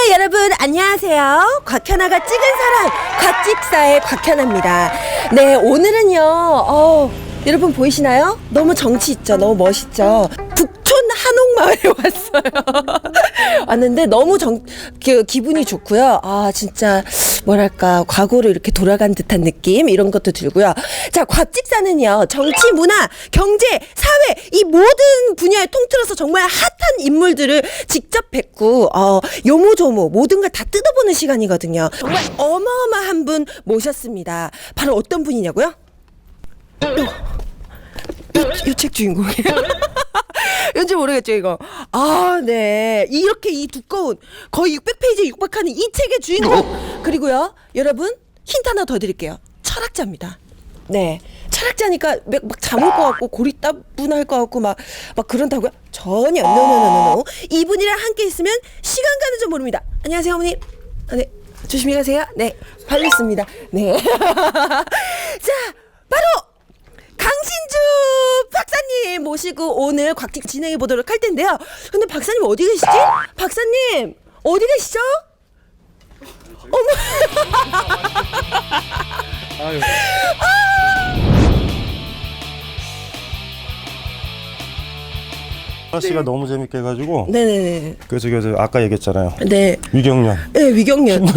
여러분 안녕하세요. 곽현아가 찍은 사랑 곽직사의 곽현아입니다. 네, 오늘은요 여러분 보이시나요? 너무 정치 있죠? 너무 멋있죠? 북촌 한옥마을에 왔어요. 왔는데 너무 기분이 좋고요. 아 진짜 뭐랄까 과거로 이렇게 돌아간 듯한 느낌 이런 것도 들고요. 자, 곽직사는요 정치, 문화, 경제, 사회 이 모든 분야에 통틀어서 정말 핫한 인물들을 직접 뵙고 요모조모 모든 걸 다 뜯어보는 시간이거든요. 정말 어마어마한 분 모셨습니다. 바로 어떤 분이냐고요? 이 책 주인공이에요. 왠지 모르겠죠 이거. 아, 네. 이렇게 이 두꺼운 거의 600페이지에 육박하는 이 책의 주인공. 그리고요 여러분 힌트 하나 더 드릴게요. 철학자입니다. 네, 철학자니까 막 잠올 것 같고 고리따분할 것 같고 막 그런다고요? 전혀 노노노노노. 이분이랑 함께 있으면 시간 가는 줄 모릅니다. 안녕하세요 어머니. 네, 조심히 가세요. 네, 발렸습니다. 네. 자, 바로 강신주 박사님 모시고 오늘 곽직 진행해 보도록 할 텐데요. 근데 박사님 어디 계시지? 박사님 어디 계시죠? 어머. 아유. 씨가 너무 재밌게 해가지고. 네네네. 그래서 아까 얘기했잖아요. 네. 위경련. 네, 위경련.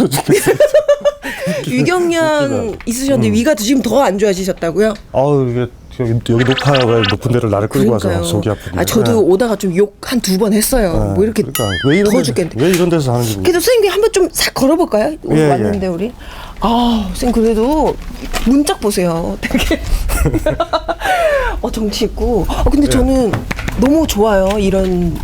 위경련 있으셨는데 위가 지금 더 안 좋아지셨다고요? 아우 이게 여기 높아요. 높은 데를 나를 끌고 와서 속이 아픈데. 아, 저도 오다가 좀 욕 한 2번 했어요. 네. 뭐 이렇게 그러니까 왜 이런 더 죽겠는데. 왜 이런 데서 사는지. 그래도 선생님 한번 좀 싹 걸어볼까요? 오늘 왔는데 우리. 아, 선생님 그래도 문짝 보세요. 되게 정치 있고. 근데 저는 너무 좋아요. 이런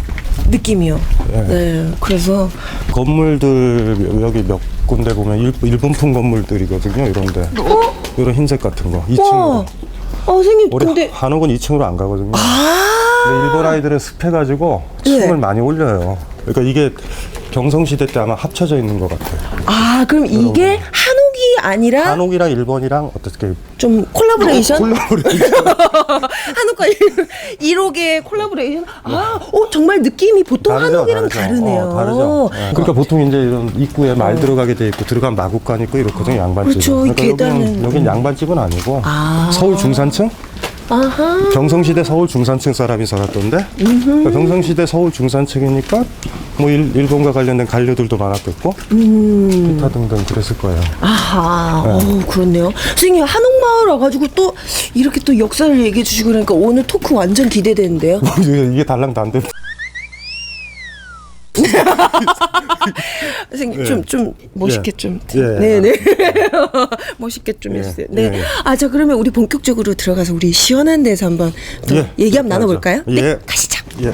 느낌이요. 네. 그래서 건물들 여기 몇 군데 보면 일본풍 건물들이거든요. 이런데. 이런 흰색 같은 거. 2층으로. 선생님 우리 근데 한옥은 2층으로 안 가거든요. 근데 일본 아이들은 습해가지고 층을 많이 올려요. 그러니까 이게 경성시대 때 아마 합쳐져 있는 것 같아요. 아, 그럼 이게 한옥이 아니라 한옥이랑 일본이랑 어떻게 좀 콜라보레이션? 콜라보레이션. 한옥과 1호의 콜라보레이션? 정말 느낌이 보통 한옥이랑 다르네요. 다르죠. 그러니까 보통 이제 이런 입구에 말 들어가게 돼 있고 들어가면 마구간 있고 이렇거든요. 양반집. 그렇죠. 그러니까 계단은 여긴 양반집은 아니고 서울 중산층? 아하. 경성시대 서울 중산층 사람이 살았던데 그러니까 경성시대 서울 중산층이니까 뭐 일본과 관련된 관료들도 많았겠고 기타 등등 그랬을 거예요. 아하. 그렇네요. 선생님 한옥마을 와가지고 또 이렇게 또 역사를 얘기해 주시고 그러니까 오늘 토크 완전 기대되는데요. 이게 달랑단데. 선생님 좀 멋있게 좀. 예. 네네. 멋있게 좀 해주세요. 네. 자, 그러면 우리 본격적으로 들어가서 우리 시원한 데서 한번 또 얘기 한번 나눠볼까요? 네. 가시죠. 네.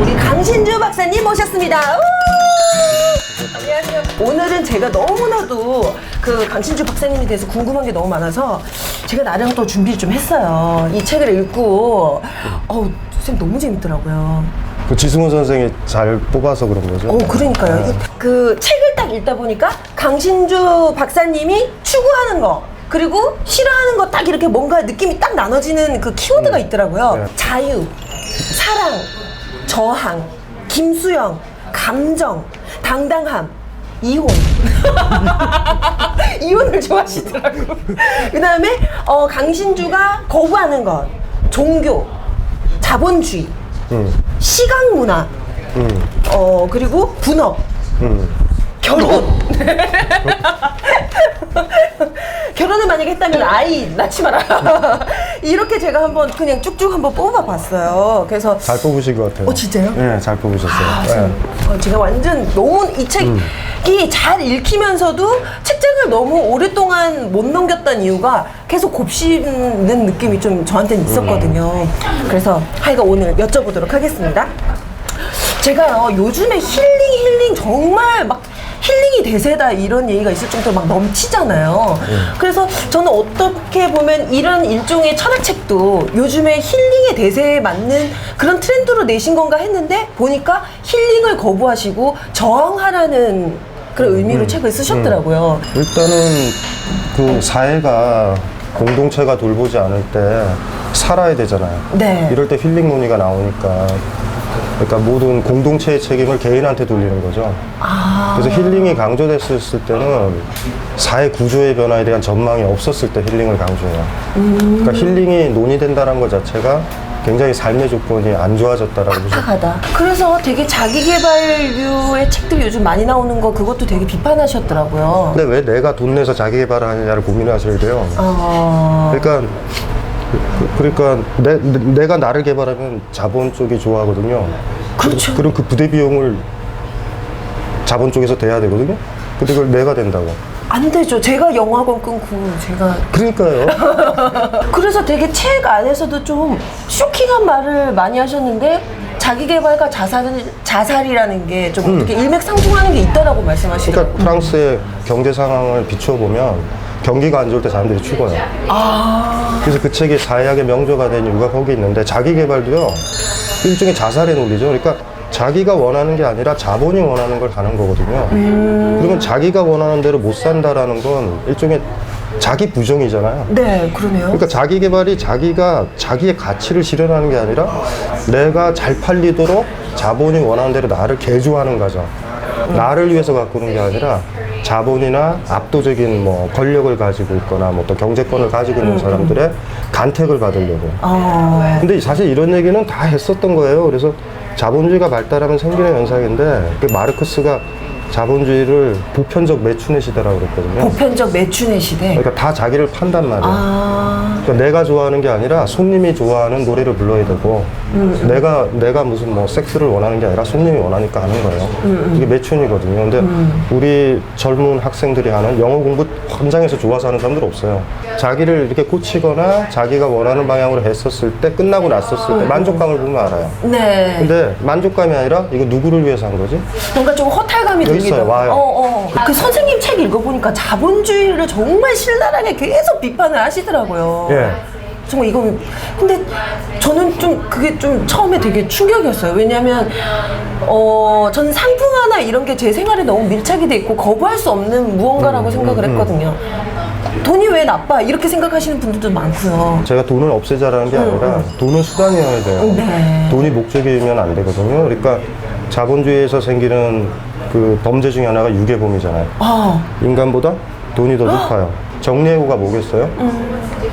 우리 강신주 박사님 모셨습니다. 안녕하세요. 오늘은 제가 너무나도 그 강신주 박사님에 대해서 궁금한 게 너무 많아서 제가 나름 또 준비를 좀 했어요. 이 책을 읽고 선생님 너무 재밌더라고요. 그 지승훈 선생이 잘 뽑아서 그런 거죠? 그러니까요. 그 책을 딱 읽다 보니까 강신주 박사님이 추구하는 거 그리고 싫어하는 거 딱 이렇게 뭔가 느낌이 딱 나눠지는 그 키워드가 있더라고요. 자유, 사랑, 저항, 김수영, 감정, 당당함, 이혼. 이혼을 좋아하시더라고요. 그 다음에 강신주가 거부하는 것, 종교, 자본주의, 시각 문화, 그리고 분업, 결혼. 결혼을 만약에 했다면 아이 낳지 마라. 이렇게 제가 한번 그냥 쭉쭉 한번 뽑아봤어요. 그래서 잘 뽑으신 것 같아요. 진짜요? 네, 잘 뽑으셨어요. 제가 완전 너무 이 책이 잘 읽히면서도 책장을 너무 오랫동안 못 넘겼던 이유가 계속 곱씹는 느낌이 좀 저한테는 있었거든요. 그래서 하여간 오늘 여쭤보도록 하겠습니다. 제가요 요즘에 힐링 정말 막 힐링이 대세다 이런 얘기가 있을 정도로 막 넘치잖아요. 그래서 저는 어떻게 보면 이런 일종의 철학책도 요즘에 힐링의 대세에 맞는 그런 트렌드로 내신 건가 했는데 보니까 힐링을 거부하시고 저항하라는 그런 의미로 책을 쓰셨더라고요. 일단은 그 사회가 공동체가 돌보지 않을 때 살아야 되잖아요. 네. 이럴 때 힐링 논의가 나오니까 그러니까 모든 공동체의 책임을 개인한테 돌리는 거죠. 그래서 힐링이 강조됐을 때는 사회 구조의 변화에 대한 전망이 없었을 때 힐링을 강조해요. 그러니까 힐링이 논의된다는 것 자체가 굉장히 삶의 조건이 안 좋아졌다라고 보죠. 딱딱하다. 그래서 되게 자기계발류의 책들 요즘 많이 나오는 거 그것도 되게 비판하셨더라고요. 근데 왜 내가 돈 내서 자기 개발을 하느냐를 고민하셔야 돼요. 그러니까 내가 나를 개발하면 자본 쪽이 좋아하거든요. 그렇죠. 그럼 그 부대 비용을 자본 쪽에서 대야 되거든요. 근데 그걸 내가 된다고. 안 되죠. 제가 영화관 끊고 제가 그러니까요. 그래서 되게 책 안에서도 좀 쇼킹한 말을 많이 하셨는데 자기계발과 자살이라는 게 좀 어떻게 일맥상통하는 게 있다라고 말씀하시더라고요. 그러니까 프랑스의 경제 상황을 비춰보면 경기가 안 좋을 때 사람들이 죽어요. 그래서 그 책이 사회학의 명저가 된 이유가 거기 있는데 자기계발도요 일종의 자살의 논리죠. 그러니까 자기가 원하는 게 아니라 자본이 원하는 걸 하는 거거든요. 그러면 자기가 원하는 대로 못 산다라는 건 일종의 자기 부정이잖아요. 네, 그러네요. 그러니까 자기 개발이 자기가 자기의 가치를 실현하는 게 아니라 내가 잘 팔리도록 자본이 원하는 대로 나를 개조하는 거죠. 나를 위해서 가꾸는 게 아니라 자본이나 압도적인 뭐 권력을 가지고 있거나 뭐 또 경제권을 가지고 있는 사람들의 간택을 받으려고. 근데 사실 이런 얘기는 다 했었던 거예요. 그래서 자본주의가 발달하면 생기는 현상인데 그 마르크스가 자본주의를 보편적 매춘의 시대라고 그랬거든요. 보편적 매춘의 시대. 그러니까 다 자기를 판단 말이에요. 그러니까 내가 좋아하는 게 아니라 손님이 좋아하는 노래를 불러야 되고 내가 무슨 뭐 섹스를 원하는 게 아니라 손님이 원하니까 하는 거예요. 이게 매춘이거든요. 근데 우리 젊은 학생들이 하는 영어 공부 현장에서 좋아서 하는 사람들 없어요. 자기를 이렇게 꽂히거나 자기가 원하는 방향으로 했었을 때 끝나고 났었을 때 만족감을 보면 알아요. 네. 근데 만족감이 아니라 이거 누구를 위해서 한 거지? 뭔가 좀 허탈감이 들기도 있어요. 와요. 그 선생님 책 읽어보니까 자본주의를 정말 신랄하게 계속 비판을 하시더라고요. 예. 정말 이거 근데 저는 좀 그게 좀 처음에 되게 충격이었어요. 왜냐하면 저는 상품화나 이런 게 제 생활에 너무 밀착이 돼 있고 거부할 수 없는 무언가라고 생각을 했거든요. 돈이 왜 나빠 이렇게 생각하시는 분들도 많고요. 제가 돈을 없애자라는 게 아니라 돈은 수단이어야 돼요. 네. 돈이 목적이면 안 되거든요. 그러니까 자본주의에서 생기는 그 범죄 중에 하나가 유괴범이잖아요. 인간보다 돈이 더 높아요. 정리해고가 뭐겠어요?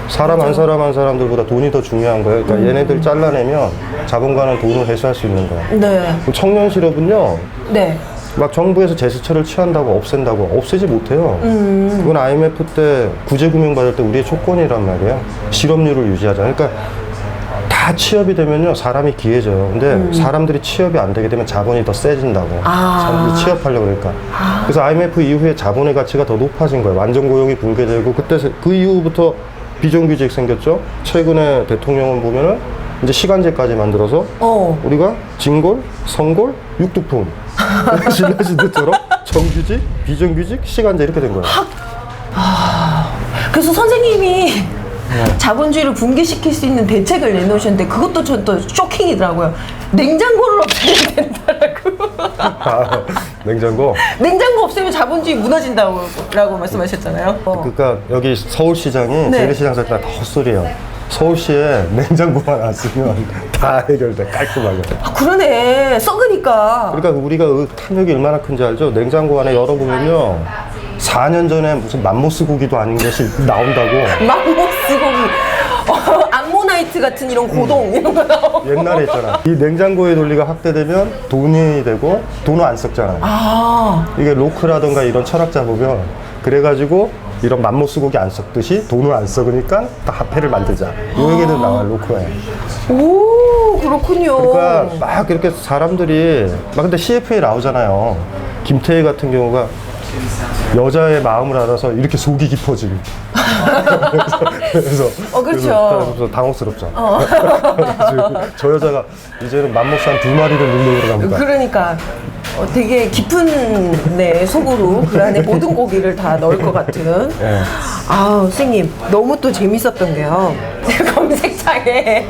사람 한 사람 한 사람들보다 돈이 더 중요한 거예요. 그러니까 얘네들 잘라내면 자본가는 돈을 회수할 수 있는 거예요. 네. 청년 실업은요. 네. 막 정부에서 제스처를 취한다고 없앤다고 없애지 못해요. 그건 IMF 때 구제금융 받을 때 우리의 조건이란 말이에요. 실업률을 유지하자. 그러니까 다 취업이 되면요 사람이 기해져요. 근데 사람들이 취업이 안 되게 되면 자본이 더 세진다고. 사람들이 취업하려고 그러니까. 그래서 IMF 이후에 자본의 가치가 더 높아진 거예요. 완전 고용이 붕괴되고 그때 그 이후부터 비정규직 생겼죠. 최근에 대통령을 보면은 이제 시간제까지 만들어서 우리가 진골, 성골, 육두품 신라시대처럼 정규직, 비정규직, 시간제 이렇게 된 거예요. 그래서 선생님이 자본주의를 붕괴시킬 수 있는 대책을 내놓으셨는데 그것도 전 또 쇼킹이더라고요. 냉장고를 없애야 된다라고. 냉장고. 냉장고 없애면 자본주의 무너진다고 말씀하셨잖아요. 그러니까 여기 서울시장이 네. 재래시장 살 때 다 헛소리예요. 서울시에 냉장고만 안 쓰면 다 해결돼 깔끔하게. 그러네. 썩으니까. 그러니까 우리가 탐욕이 얼마나 큰지 알죠? 냉장고 안에 열어보면요 4년 전에 무슨 맘모스 고기도 아닌 것이 나온다고. 맘모스 고기, 암모나이트 같은 이런 고동 이런 거 나오고. 옛날에 있잖아. 이 냉장고의 논리가 확대되면 돈이 되고 돈을 안 썩잖아요. 이게 로크라던가 이런 철학자 보면 그래가지고 이런 맘모스 고기 안 썩듯이 돈을 안 썩으니까 화폐를 만들자. 이 얘기도 나와요, 로크에. 오, 그렇군요. 그러니까 막 이렇게 사람들이 막 근데 CF에 나오잖아요. 김태희 같은 경우가 여자의 마음을 알아서 이렇게 속이 깊어지고. 그래서 그렇죠. 그래서 당혹스럽죠. 저 여자가 이제는 맘모스 한 2마리를 늘려고 갑니다. 그러니까 되게 깊은 속으로 그 안에 모든 고기를 다 넣을 것 같은. 네. 선생님 너무 또 재밌었던 게요. 검색창에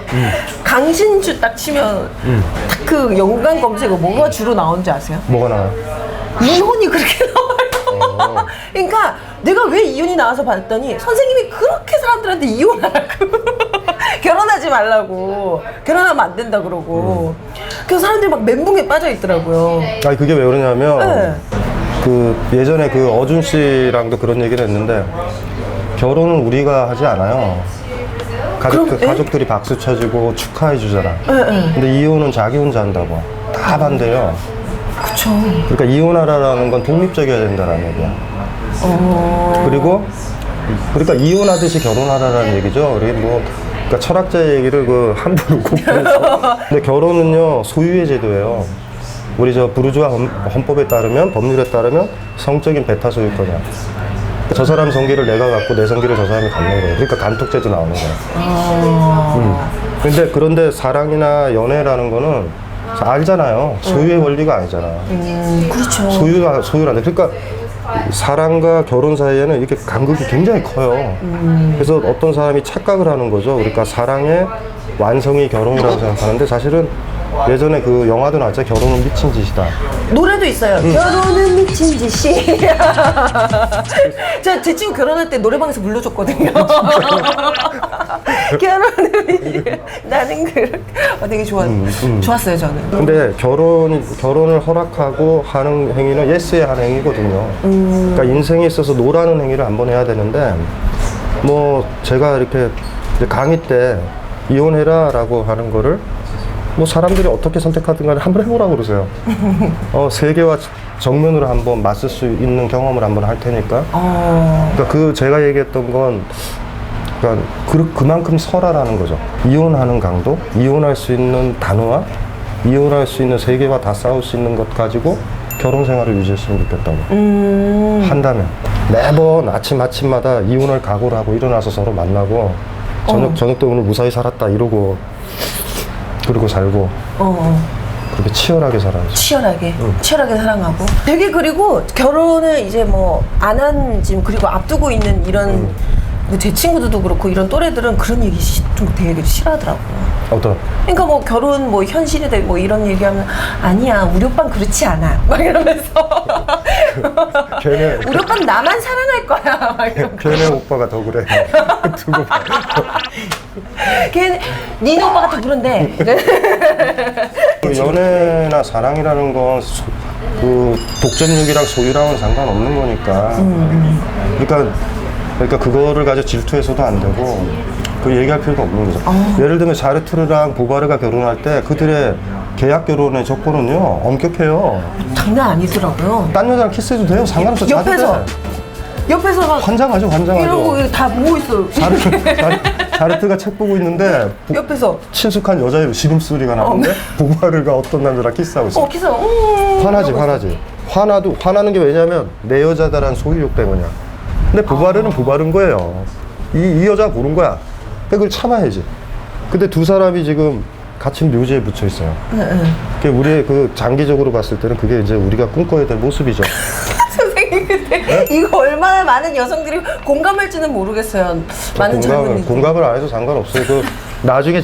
강신주 딱 치면 딱 그 연관 검색어 뭐가 주로 나오는지 아세요? 뭐가 나와요? 이혼이 그렇게 나와요. 그러니까 내가 왜 이혼이 나와서 봤더니 선생님이 그렇게 사람들한테 이혼하라고 결혼하지 말라고. 결혼하면 안 된다 그러고. 그래서 사람들이 막 멘붕에 빠져 있더라고요. 아니 그게 왜 그러냐면 네. 그 예전에 그 어준 씨랑도 그런 얘기를 했는데 결혼은 우리가 하지 않아요. 그럼, 예? 가족들이 박수 쳐주고 축하해 주잖아. 네. 근데 이혼은 자기 혼자 한다고. 다 반대요. 그쵸. 그러니까 이혼하라는 건 독립적이어야 된다는 얘기야. 그리고 그러니까 이혼하듯이 결혼하라는 얘기죠. 우리 뭐 그러니까 철학자의 얘기를 그 함부로 곱씹어서. 근데 결혼은요 소유의 제도예요. 우리 저 부르주아 헌법에 따르면 법률에 따르면 성적인 배타 소유권이야. 저 사람 성기를 내가 갖고 내 성기를 저 사람이 갖는 거예요. 그러니까 간톡죄도 나오는 거예요. 근데 그런데 사랑이나 연애라는 거는 알잖아요. 소유의 원리가 아니잖아. 그렇죠. 소유란다. 그러니까 사랑과 결혼 사이에는 이렇게 간극이 굉장히 커요. 그래서 어떤 사람이 착각을 하는 거죠. 그러니까 사랑의 완성이 결혼이라고 생각하는데 사실은 예전에 그 영화도 나왔죠. 결혼은 미친 짓이다. 노래도 있어요. 결혼은 미친 짓이. 제 친구 결혼할 때 노래방에서 불러줬거든요. 결혼은 미친 나는 되게 좋았어요 저는. 근데 결혼을 허락하고 하는 행위는 예스에 하는 행위거든요. 그러니까 인생에 있어서 노라는 행위를 한번 해야 되는데 뭐 제가 이렇게 이제 강의 때 이혼해라 라고 하는 거를 뭐 사람들이 어떻게 선택하든 간에 한번 해보라고 그러세요. 세계와 정면으로 한번 맞설 수 있는 경험을 한번 할 테니까. 그러니까 제가 얘기했던 건 그러니까 그만큼 설하라는 거죠. 이혼하는 강도, 이혼할 수 있는 단어와 이혼할 수 있는 세계와 다 싸울 수 있는 것 가지고 결혼 생활을 유지했으면 좋겠다고. 한다면 매번 아침마다 이혼을 각오를 하고 일어나서 서로 만나고 저녁 때 오늘 무사히 살았다 이러고 그러고 살고 그렇게 치열하게 살아야죠. 치열하게 사랑하고 되게 그리고 결혼을 이제 뭐 안 한 지금 그리고 앞두고 있는 이런 제 친구들도 그렇고 이런 또래들은 그런 얘기 좀 되게 싫어하더라고요. 어떤? 그러니까 뭐 결혼 뭐 현실이 되고 뭐 이런 얘기하면 아니야 우리 오빠는 그렇지 않아 막 이러면서 우리 오빠는 나만 사랑할 거야 막 이러면서 걔네 오빠가 더 그래. 두고 봐. 니네 오빠가 더 그런데. 연애나 사랑이라는 건 그 독점욕이랑 소유랑은 상관없는 거니까. 그러니까 그거를 가지고 질투해서도 안 되고 그 얘기할 필요가 없는 거죠. 예를 들면 샤르트르랑 보바르가 결혼할 때 그들의 계약 결혼의 조건은요 엄격해요. 장난 아니더라고요. 딴 여자랑 키스해도 돼요. 상관없어. 옆에서 막 환장하죠. 이러고 다 보고 있어요. 샤르트가 책 보고 있는데 옆에서 친숙한 여자의 시름소리가 나는데 보바르가 어떤 남자랑 키스하고 있어. 화나지. 화나는 게 왜냐면 내 여자다라는 소유욕 때문이야. 근데 보바르는 보바른 거예요. 이 여자가 고른 거야. 그걸 참아야지. 근데 두 사람이 지금 같은 묘지에 묻혀 있어요. 그게 우리의 그 장기적으로 봤을 때는 그게 이제 우리가 꿈꿔야 될 모습이죠. 선생님 근데 이거 얼마나 많은 여성들이 공감할지는 모르겠어요. 많은 젊은이들. 공감을 안 해도 상관없어요. 나중에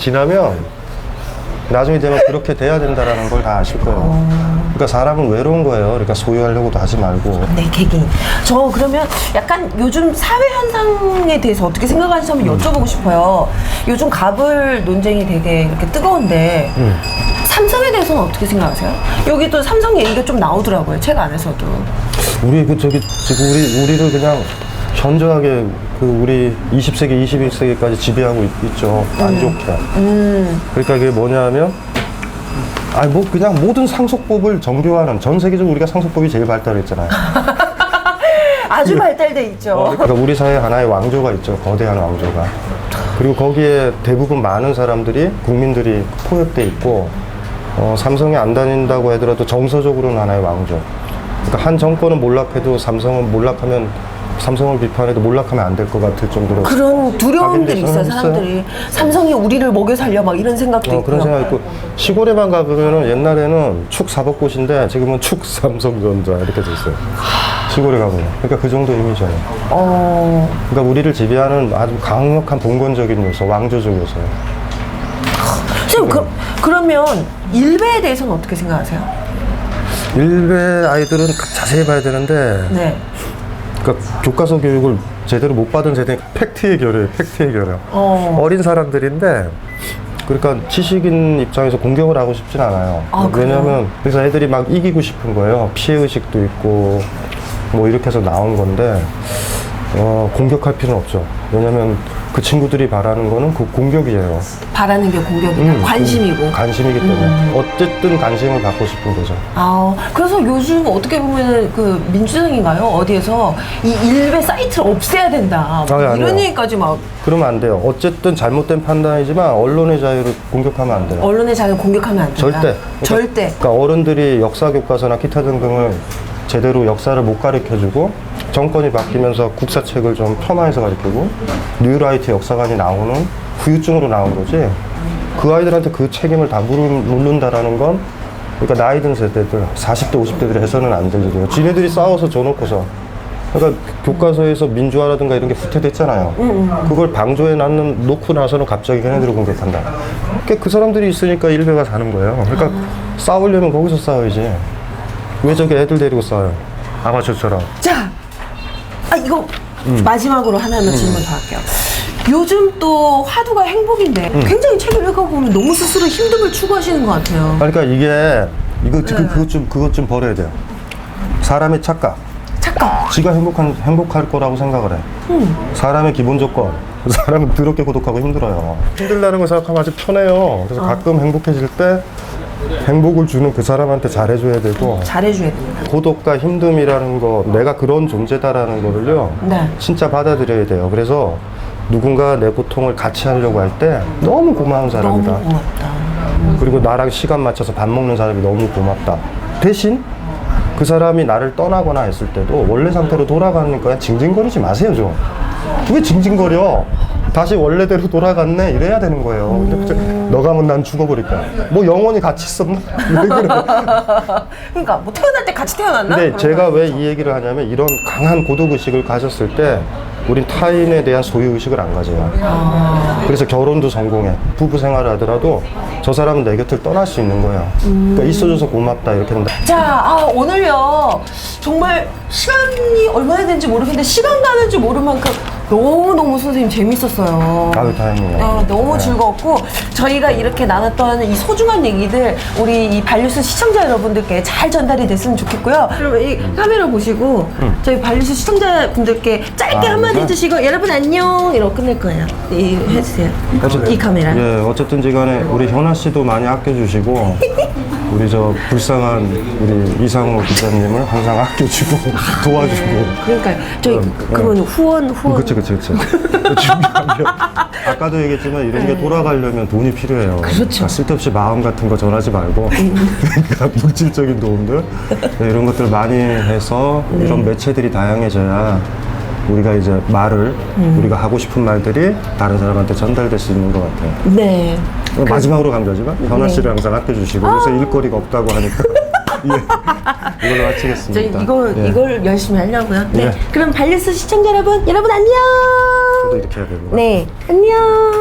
되면 그렇게 돼야 된다라는 걸 다 아실 거예요. 그러니까 사람은 외로운 거예요. 그러니까 소유하려고도 하지 말고. 네, 개개인. 저 그러면 약간 요즘 사회 현상에 대해서 어떻게 생각하시는지 한번 여쭤보고 싶어요. 요즘 갑을 논쟁이 되게 이렇게 뜨거운데 삼성에 대해서는 어떻게 생각하세요? 여기 또 삼성 얘기가 좀 나오더라고요. 책 안에서도. 지금 우리를 그냥 현저하게 우리 20세기, 21세기까지 지배하고 있죠. 안 좋게. 그러니까 이게 뭐냐면, 그냥 모든 상속법을 정교화하는, 전 세계적으로 우리가 상속법이 제일 발달했잖아요. 아주 발달돼 있죠. 그러니까 우리 사회에 하나의 왕조가 있죠. 거대한 왕조가. 그리고 거기에 대부분 많은 사람들이, 국민들이 포획돼 있고, 삼성이 안 다닌다고 하더라도 정서적으로는 하나의 왕조. 그러니까 한 정권은 몰락해도 삼성을 비판해도 몰락하면 안 될 것 같을 정도로 그런 두려움들이 있어요. 사람들이 삼성이 우리를 먹여 살려 막 이런 생각도 있고요. 그런 생각 있고 시골에만 가보면은 옛날에는 축 사법고시인데 지금은 축 삼성전자 이렇게 돼 있어요. 시골에 가보면. 그러니까 그 정도 의미잖아요. 그러니까 우리를 지배하는 아주 강력한 봉건적인 요소, 왕조적 요소예요. 선생님 그러면 일베에 대해서는 어떻게 생각하세요? 일베 아이들은 자세히 봐야 되는데 네. 그러니까 교과서 교육을 제대로 못 받은 세대 팩트의 결여예요. 팩트의 결여. 어린 사람들인데 그러니까 지식인 입장에서 공격을 하고 싶진 않아요. 왜냐면 그래서 애들이 막 이기고 싶은 거예요. 피해의식도 있고 뭐 이렇게 해서 나온 건데 공격할 필요는 없죠. 왜냐면 그 친구들이 바라는 거는 그 공격이에요. 바라는 게 공격이다. 관심이고. 관심이기 때문에 어쨌든 관심을 받고 싶은 거죠. 그래서 요즘 어떻게 보면 그 민주당인가요? 어디에서 이 일베 사이트를 없애야 된다. 뭐 이런 아니에요. 얘기까지 막. 그러면 안 돼요. 어쨌든 잘못된 판단이지만 언론의 자유를 공격하면 안 돼요. 언론의 자유를 공격하면 안 된다. 절대. 절대. 그러니까 어른들이 역사 교과서나 기타 등등을 제대로 역사를 못 가르쳐주고 정권이 바뀌면서 국사책을 좀 폄하해서 가르치고 뉴라이트 역사관이 나오는 후유증으로 나온 거지. 그 아이들한테 그 책임을 다 물는다라는 건 그러니까 나이 든 세대들 40대 50대들이 해서는 안 될 일이에요. 지네들이 싸워서 줘놓고서 그러니까 교과서에서 민주화라든가 이런 게 후퇴됐잖아요. 그걸 방조해 놓고 나서는 갑자기 걔네들을 공격한다. 그러니까 그 사람들이 있으니까 일베가 사는 거예요. 그러니까 싸우려면 거기서 싸워야지. 왜 저기 애들 데리고 싸워요? 아마추어처럼. 자, 이거 마지막으로 하나만 질문 더 할게요. 요즘 또 화두가 행복인데 굉장히 책을 읽어보면 너무 스스로 힘듦을 추구하시는 것 같아요. 그러니까 그것 좀 버려야 돼요. 사람의 착각. 지가 행복할 거라고 생각을 해. 사람의 기본 조건. 사람은 더럽게 고독하고 힘들어요. 힘들다는 걸 생각하면 아주 편해요. 그래서 가끔 행복해질 때 행복을 주는 그 사람한테 잘해줘야 되고 잘해줘야 됩니다. 고독과 힘듦이라는 거 내가 그런 존재다라는 거를요 진짜 받아들여야 돼요. 그래서 누군가 내 고통을 같이 하려고 할 때 너무 고마운 사람이다. 너무 고맙다. 그리고 나랑 시간 맞춰서 밥 먹는 사람이 너무 고맙다. 대신 그 사람이 나를 떠나거나 했을 때도 원래 상태로 돌아가는 거야 징징거리지 마세요 좀. 왜 징징거려? 다시 원래대로 돌아갔네 이래야 되는 거예요. 근데 너 가면 난 죽어버릴 거야. 뭐 영원히 같이 있었나? 왜 그래? 그러니까 뭐 태어날 때 같이 태어났나? 근데 제가 왜 이 얘기를 하냐면 이런 강한 고독의식을 가졌을 때 우린 타인에 대한 소유의식을 안 가져요. 그래서 결혼도 성공해. 부부 생활을 하더라도 저 사람은 내 곁을 떠날 수 있는 거예요. 그러니까 있어줘서 고맙다 이렇게 된다. 자, 오늘요 정말 시간이 얼마나 되는지 모르겠는데 시간 가는 줄 모를 만큼 너무너무 선생님 재밌었어요. 아유 다행이에요. 너무 즐거웠고 저희가 이렇게 나눴던 이 소중한 얘기들 우리 이 반려수 시청자 여러분들께 잘 전달이 됐으면 좋겠고요. 그럼 이 카메라 보시고 저희 반려수 시청자분들께 짧게 한마디 해주시고 여러분 안녕 이러고 끝낼 거예요. 해주세요. 이 카메라. 예, 어쨌든지 간에 우리 현아 씨도 많이 아껴주시고 우리 저 불쌍한 우리 이상호 기자님을 항상 아껴주고 도와주고. 그러니까 저희 그러면 후원. 그치. 중요한 게 아까도 얘기했지만 이런 게 돌아가려면 돈이 필요해요. 그렇죠. 그러니까 쓸데없이 마음 같은 거 전하지 말고 그러니까 물질적인 도움들 이런 것들 많이 해서 이런 매체들이 다양해져야 우리가 이제 우리가 하고 싶은 말들이 다른 사람한테 전달될 수 있는 것 같아요. 네. 마지막으로 간 거지만 현아 씨를 항상 아껴주시고 요새 일거리가 없다고 하니까 예, 이걸로 마치겠습니다. 저희 이걸 열심히 하려고요. 네. 예. 그럼 반려수 시청자 여러분 안녕. 저도 이렇게 해야 되고. 네. 안녕.